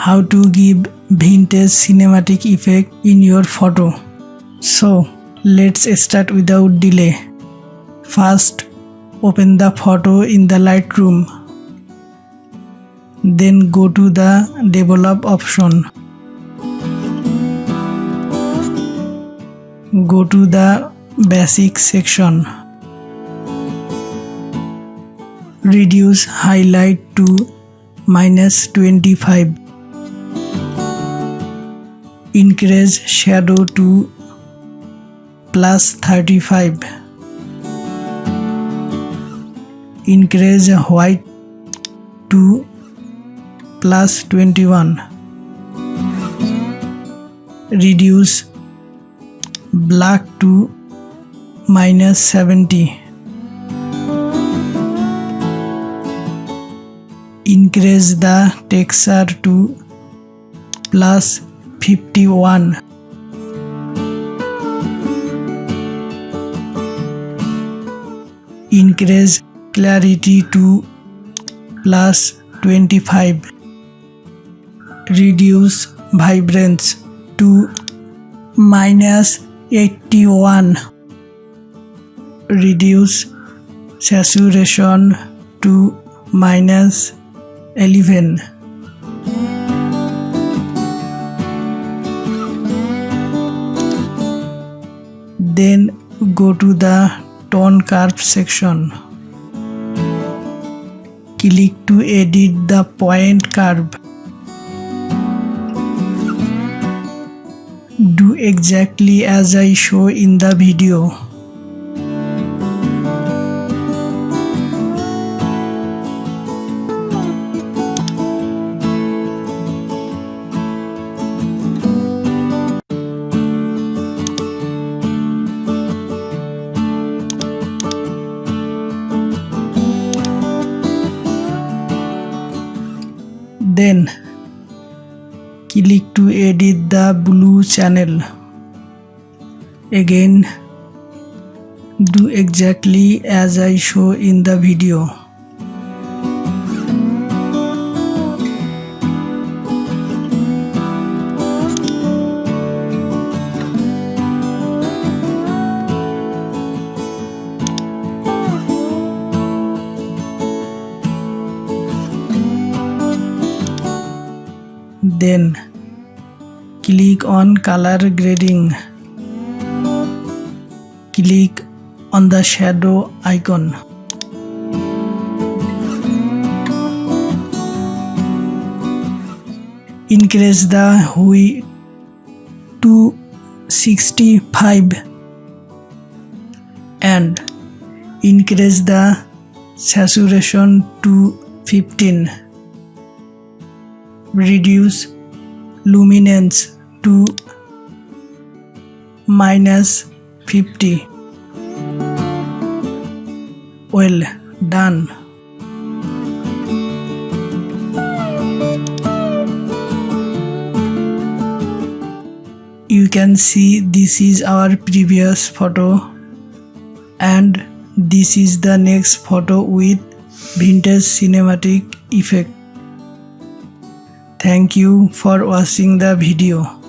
how to give vintage cinematic effect in your photo. So let's start without delay. First, open the photo in the Lightroom. Then go to the Develop option. Go to the Basic section. Reduce highlight to -25. Increase shadow to +35. Increase white to +21. Reduce black to -70. Increase the texture to +51. Increase clarity to +25. Reduce vibrance to -81. Reduce saturation to -11. Then go to the Tone Curve section. Click to edit the point curve. Do exactly as I show in the video. Then click to edit the blue channel. Again, do exactly as I show in the video. Then click on color grading. Click on the shadow icon. Increase the hue to 65 and increase the saturation to 15. Reduce luminance to -50. Well done. You can see this is our previous photo and this is the next photo with vintage cinematic effect. Thank you for watching the video.